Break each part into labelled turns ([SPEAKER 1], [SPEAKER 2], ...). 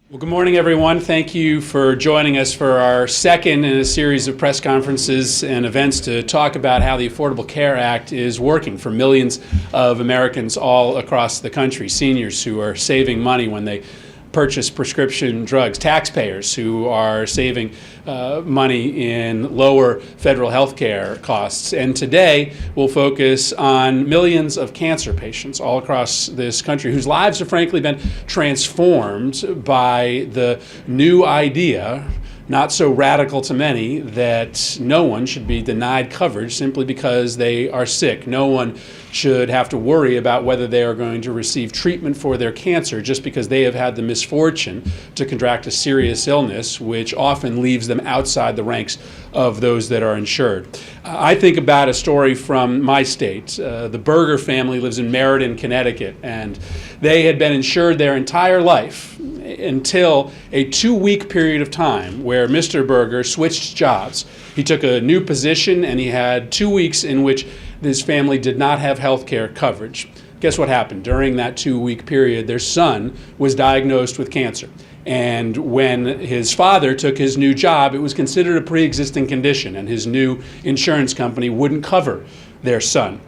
[SPEAKER 1] Well, good morning, everyone. Thank you for joining us for our second in a series of press conferences and events to talk about how the Affordable Care Act is working for millions of Americans all across the country, seniors who are saving money when they purchase prescription drugs, taxpayers who are saving money in lower federal health care costs. And today we'll focus on millions of cancer patients all across this country whose lives have frankly been transformed by the new idea, not so radical to many, that no one should be denied coverage simply because they are sick. No one should have to worry about whether they are going to receive treatment for their cancer just because they have had the misfortune to contract a serious illness, which often leaves them outside the ranks of those that are insured. I think about a story from my state. The Berger family lives in Meriden, Connecticut, and they had been insured their entire life until a 2-week period of time where Mr. Berger switched jobs. He took a new position and he had 2 weeks in which his family did not have health care coverage. Guess what happened? During that 2-week period, their son was diagnosed with cancer. And when his father took his new job, it was considered a pre-existing condition, and his new insurance company wouldn't cover their son.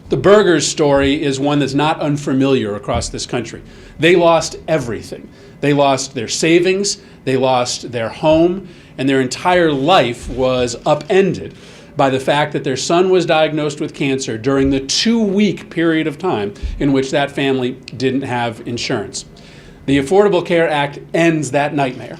[SPEAKER 1] The Berger's story is one that's not unfamiliar across this country. They lost everything. They lost their savings, they lost their home, and their entire life was upended by the fact that their son was diagnosed with cancer during the 2-week period of time in which that family didn't have insurance. The Affordable Care Act ends that nightmare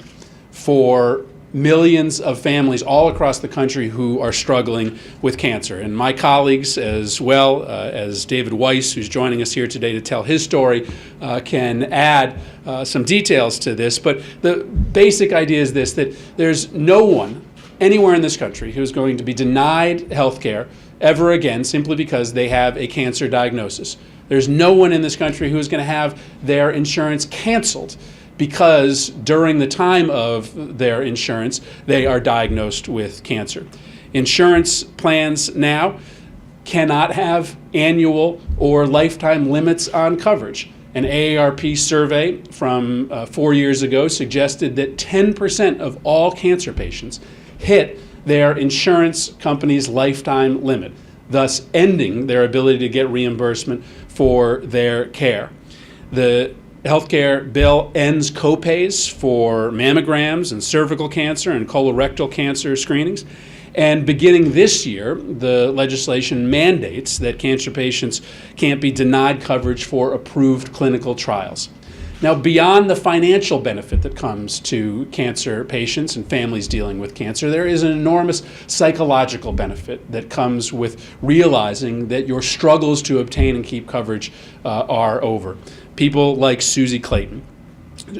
[SPEAKER 1] for millions of families all across the country who are struggling with cancer. And my colleagues, as well as David Weiss, who's joining us here today to tell his story, can add some details to this. But the basic idea is this, that there's no one anywhere in this country who's going to be denied health care ever again simply because they have a cancer diagnosis. There's no one in this country who's going to have their insurance canceled because during the time of their insurance, they are diagnosed with cancer. Insurance plans now cannot have annual or lifetime limits on coverage. An AARP survey from 4 years ago suggested that 10% of all cancer patients hit their insurance company's lifetime limit, thus ending their ability to get reimbursement for their care. The healthcare bill ends copays for mammograms and cervical cancer and colorectal cancer screenings. And beginning this year, the legislation mandates that cancer patients can't be denied coverage for approved clinical trials. Now, beyond the financial benefit that comes to cancer patients and families dealing with cancer, there is an enormous psychological benefit that comes with realizing that your struggles to obtain and keep coverage are over. People like Susie Clayton.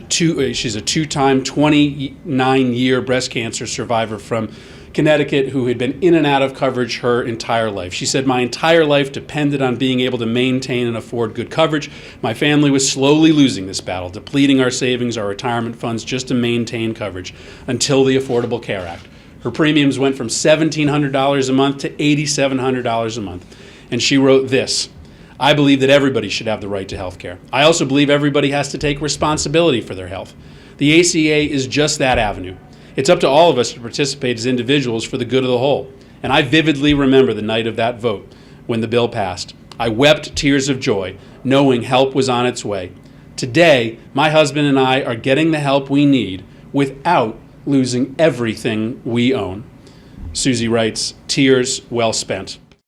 [SPEAKER 1] She's a 2-time, 29-year breast cancer survivor from Connecticut who had been in and out of coverage her entire life. She said, "My entire life depended on being able to maintain and afford good coverage. My family was slowly losing this battle, depleting our savings, our retirement funds just to maintain coverage until the Affordable Care Act." Her premiums went from $1,700 a month to $8,700 a month. And she wrote this: "I believe that everybody should have the right to health care. I also believe everybody has to take responsibility for their health. The ACA is just that avenue. It's up to all of us to participate as individuals for the good of the whole. And I vividly remember the night of that vote when the bill passed. I wept tears of joy, knowing help was on its way. Today, my husband and I are getting the help we need without losing everything we own." Susie writes, "Tears well spent."